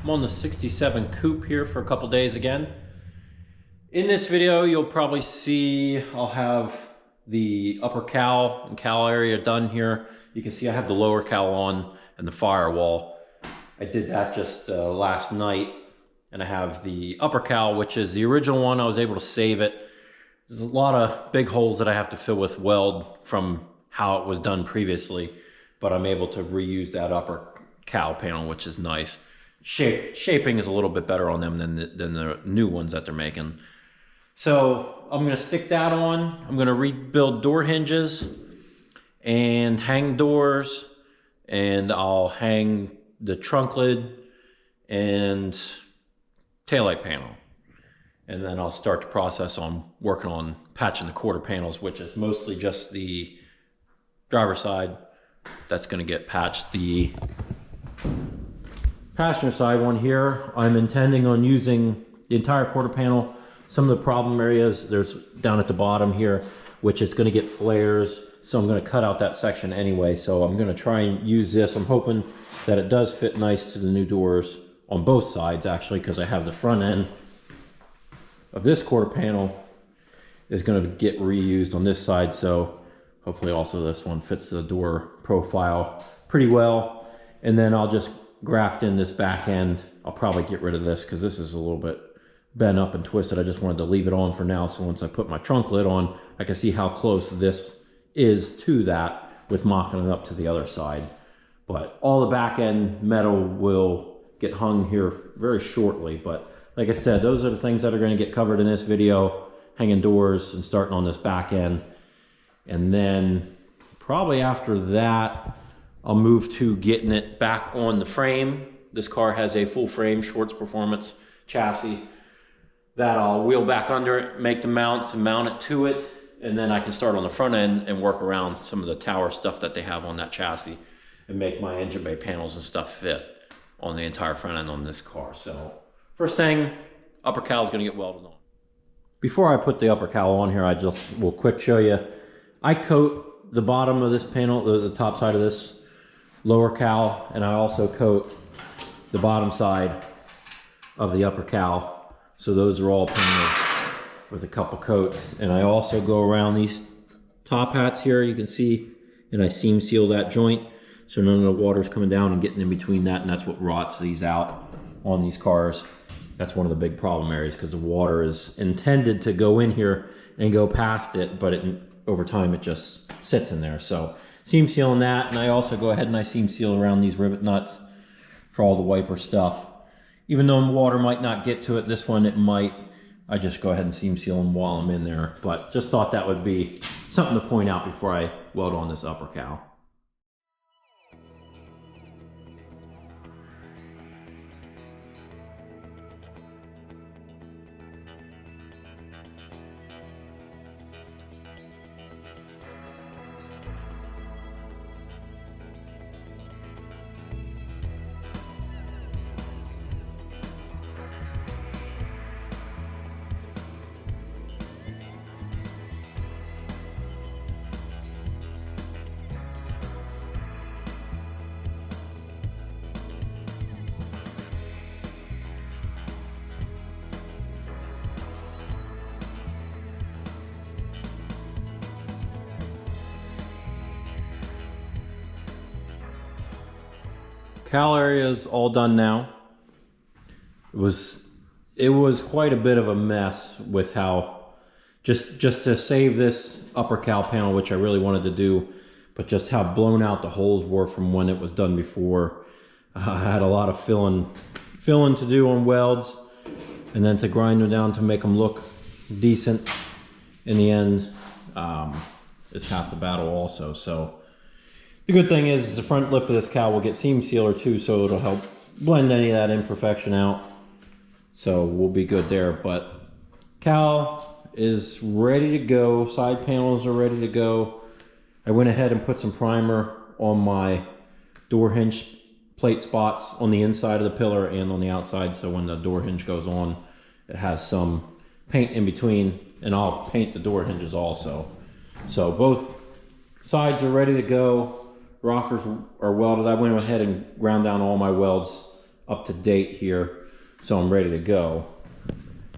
I'm on the 67 coupe here for a couple days again. In this video, you'll probably see I'll have the upper cowl and cowl area done here. You can see I have the lower cowl on and the firewall. I did that just last night, and I have the upper cowl, which is the original one. I was able to save it. There's a lot of big holes that I have to fill with weld from how it was done previously, but I'm able to reuse that upper cowl panel, which is nice. Shaping is a little bit better on them than the new ones that they're making. So I'm going to stick that on. I'm going to rebuild door hinges and hang doors, and I'll hang the trunk lid and taillight panel. And then I'll start the process on working on patching the quarter panels, which is mostly just the driver's side. That's going to get patched. The passenger side one here, I'm intending on using the entire quarter panel. Some of the problem areas, there's down at the bottom here, which is going to get flares. So I'm going to cut out that section anyway. So I'm going to try and use this. I'm hoping that it does fit nice to the new doors on both sides, actually, because I have the front end of this quarter panel is going to get reused on this side. So hopefully also this one fits the door profile pretty well. And then I'll just graft in this back end. I'll probably get rid of this because this is a little bit bent up and twisted. I just wanted to leave it on for now, so once I put my trunk lid on, I can see how close this is to that with mocking it up to the other side. But all the back end metal will get hung here very shortly. But like I said, those are the things that are going to get covered in this video, hanging doors and starting on this back end. And then probably after that, I'll move to getting it back on the frame. This car has a full frame Schwartz Performance chassis that I'll wheel back under it, make the mounts and mount it to it. And then I can start on the front end and work around some of the tower stuff that they have on that chassis and make my engine bay panels and stuff fit on the entire front end on this car. So first thing, upper cowl is going to get welded on. Before I put the upper cowl on here, I just will quick show you. I coat the bottom of this panel, the top side of this lower cowl, and I also coat the bottom side of the upper cowl. So those are all painted with a couple coats. And I also go around these top hats here, you can see, and I seam seal that joint so none of the water's coming down and getting in between that, and that's what rots these out on these cars. That's one of the big problem areas because the water is intended to go in here and go past it, but over time it just sits in there. So seam sealing that, and I also go ahead and I seam seal around these rivet nuts for all the wiper stuff. Even though water might not get to it, this one it might. I just go ahead and seam seal them while I'm in there. But just thought that would be something to point out before I weld on this upper cowl. Cowl area is all done now. It was quite a bit of a mess with how just to save this upper cowl panel, which I really wanted to do, but just how blown out the holes were from when it was done before. I had a lot of filling to do on welds, and then to grind them down to make them look decent in the end is half the battle also. So the good thing is the front lip of this cowl will get seam sealer too, so it'll help blend any of that imperfection out. So we'll be good there. But cowl is ready to go. Side panels are ready to go. I went ahead and put some primer on my door hinge plate spots on the inside of the pillar and on the outside, so when the door hinge goes on, it has some paint in between, and I'll paint the door hinges also. So both sides are ready to go. Rockers are welded. I went ahead and ground down all my welds up to date here, so I'm ready to go.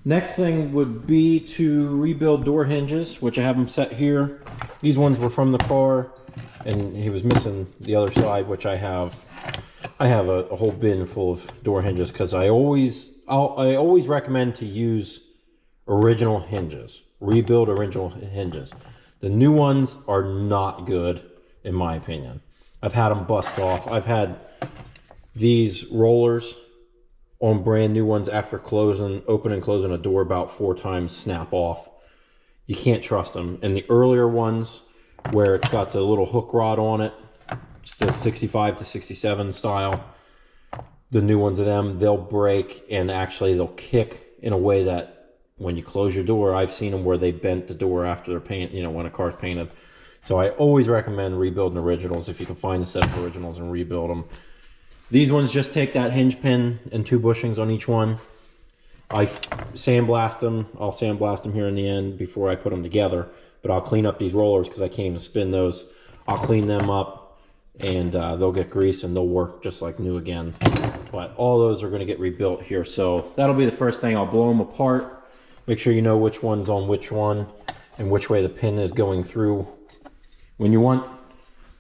Next thing would be to rebuild door hinges, which I have them set here. These ones were from the car, and he was missing the other side, which I have a whole bin full of door hinges, because I always recommend to use original hinges, rebuild original hinges. The new ones are not good, in my opinion. I've had them bust off. I've had these rollers on brand new ones after opening and closing a door about 4 times snap off. You can't trust them. And the earlier ones where it's got the little hook rod on it, it's the 65 to 67 style, the new ones of them, they'll break, and actually they'll kick in a way that when you close your door, I've seen them where they bent the door after they're painted, you know, when a car's painted. So I always recommend rebuilding originals if you can find a set of originals and rebuild them. These ones just take that hinge pin and 2 bushings on each one. I sandblast them. I'll sandblast them here in the end before I put them together. But I'll clean up these rollers because I can't even spin those. I'll clean them up, and they'll get greased and they'll work just like new again. But all those are going to get rebuilt here. So that'll be the first thing. I'll blow them apart. Make sure you know which one's on which one and which way the pin is going through. When you want,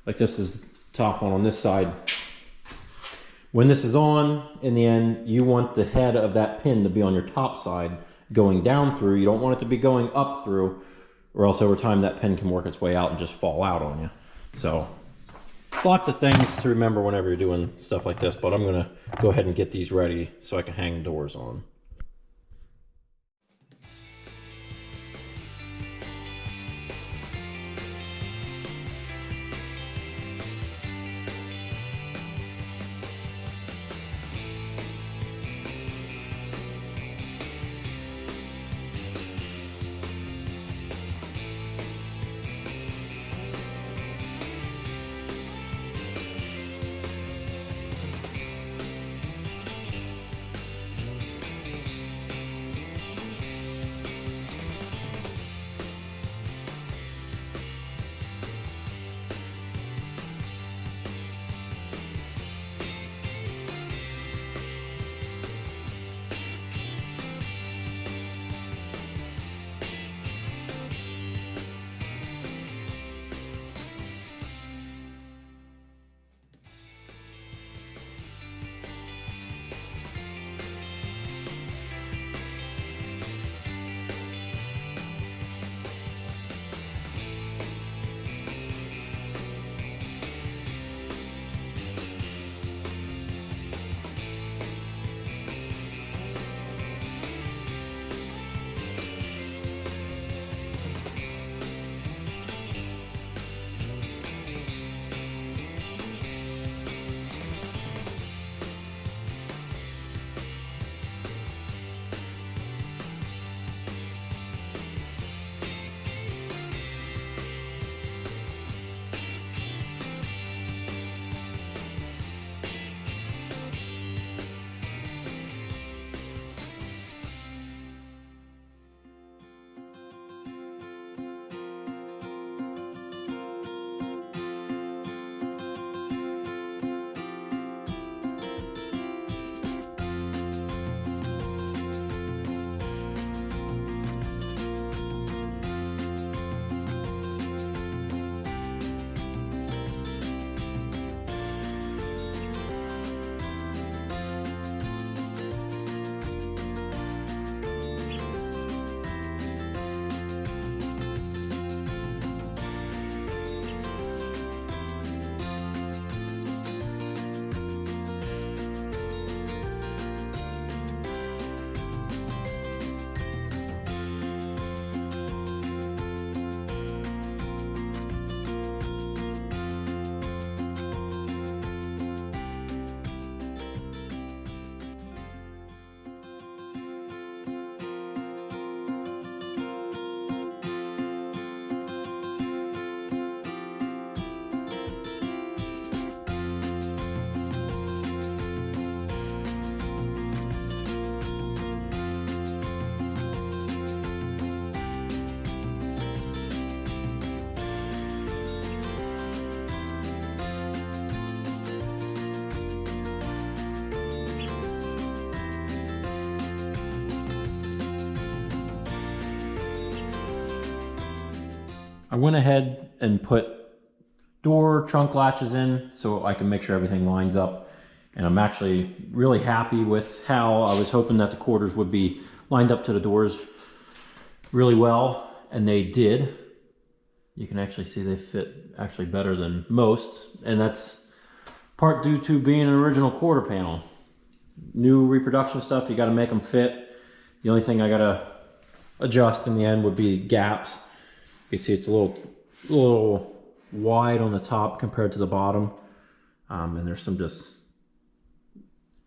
like this is the top one on this side. When this is on, in the end, you want the head of that pin to be on your top side going down through. You don't want it to be going up through, or else over time that pin can work its way out and just fall out on you. So lots of things to remember whenever you're doing stuff like this, but I'm gonna go ahead and get these ready so I can hang doors on. I went ahead and put door trunk latches in so I can make sure everything lines up. And I'm actually really happy with how I was hoping that the quarters would be lined up to the doors really well, and they did. You can actually see they fit actually better than most, and that's part due to being an original quarter panel. New reproduction stuff, you got to make them fit. The only thing I got to adjust in the end would be gaps. You can see it's a little wide on the top compared to the bottom, and there's some just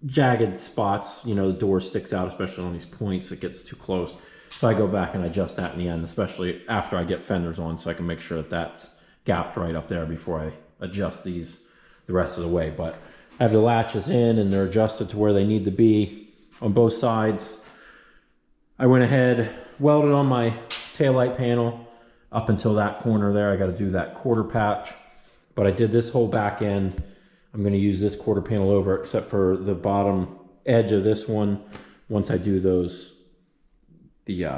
jagged spots. You know, the door sticks out, especially on these points. It gets too close. So I go back and adjust that in the end, especially after I get fenders on, so I can make sure that that's gapped right up there before I adjust these the rest of the way. But I have the latches in and they're adjusted to where they need to be on both sides. I went ahead, welded on my taillight panel up until that corner there. I got to do that quarter patch, but I did this whole back end. I'm going to use this quarter panel over, except for the bottom edge of this one. Once I do the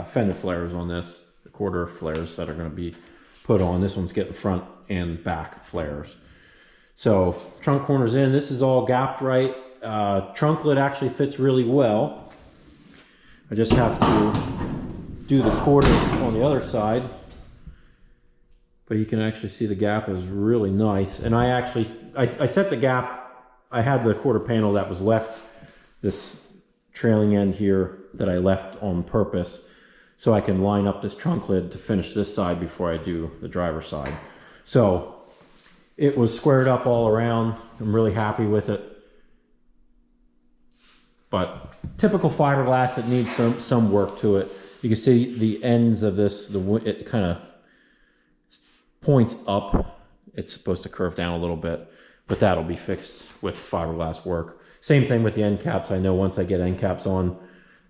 fender flares on this, the quarter flares that are going to be put on. This one's getting front and back flares. So trunk corners in. This is all gapped right. Trunk lid actually fits really well. I just have to do the quarter on the other side. But you can actually see the gap is really nice. And I set the gap. I had the quarter panel that was left, this trailing end here that I left on purpose, so I can line up this trunk lid to finish this side before I do the driver's side. So it was squared up all around. I'm really happy with it. But typical fiberglass, it needs some work to it. You can see the ends of this, it kind of points up. It's supposed to curve down a little bit, but that'll be fixed with fiberglass work. Same thing with the end caps. I know once I get end caps on,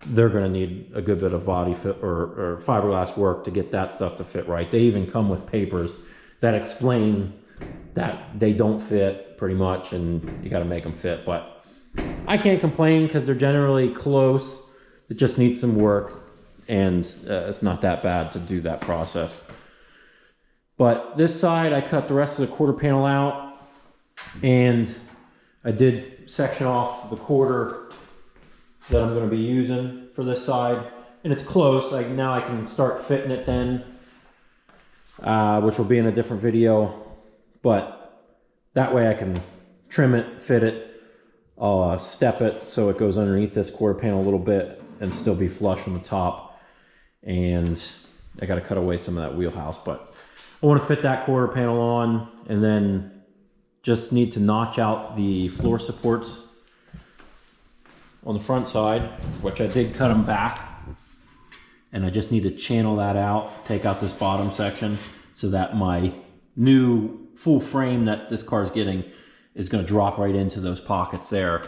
they're going to need a good bit of body fit or fiberglass work to get that stuff to fit right. They even come with papers that explain that they don't fit pretty much, and you got to make them fit. But I can't complain because they're generally close. It just needs some work, and it's not that bad to do that process. But this side, I cut the rest of the quarter panel out, and I did section off the quarter that I'm going to be using for this side, and it's close. Now I can start fitting it then, which will be in a different video. But that way I can trim it, fit it, step it so it goes underneath this quarter panel a little bit and still be flush on the top. And I got to cut away some of that wheelhouse, but I want to fit that quarter panel on, and then just need to notch out the floor supports on the front side, which I did cut them back, and I just need to channel that out, take out this bottom section so that my new full frame that this car is getting is going to drop right into those pockets there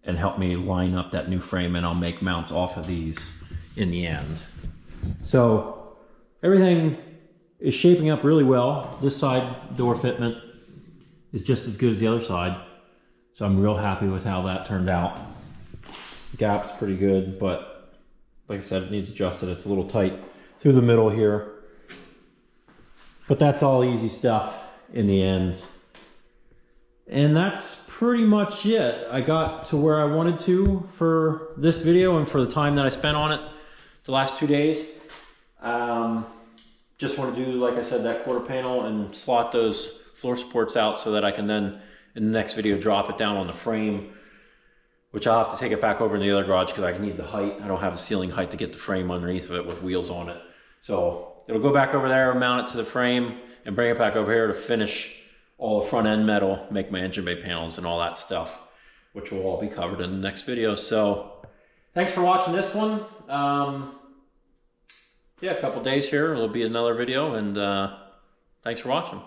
and help me line up that new frame, and I'll make mounts off of these in the end. So everything is shaping up really well. This side door fitment is just as good as the other side, so I'm real happy with how that turned out. The gap's pretty good, but like I said, it needs adjusted. It's a little tight through the middle here, but that's all easy stuff in the end. And that's pretty much it. I got to where I wanted to for this video and for the time that I spent on it the last 2 days. Just want to do, like I said, that quarter panel and slot those floor supports out so that I can then, in the next video, drop it down on the frame, which I'll have to take it back over in the other garage because I need the height. I don't have the ceiling height to get the frame underneath of it with wheels on it. So it'll go back over there, mount it to the frame, and bring it back over here to finish all the front end metal, make my engine bay panels and all that stuff, which will all be covered in the next video. So thanks for watching this one. Yeah, a couple days here, it'll be another video, and thanks for watching.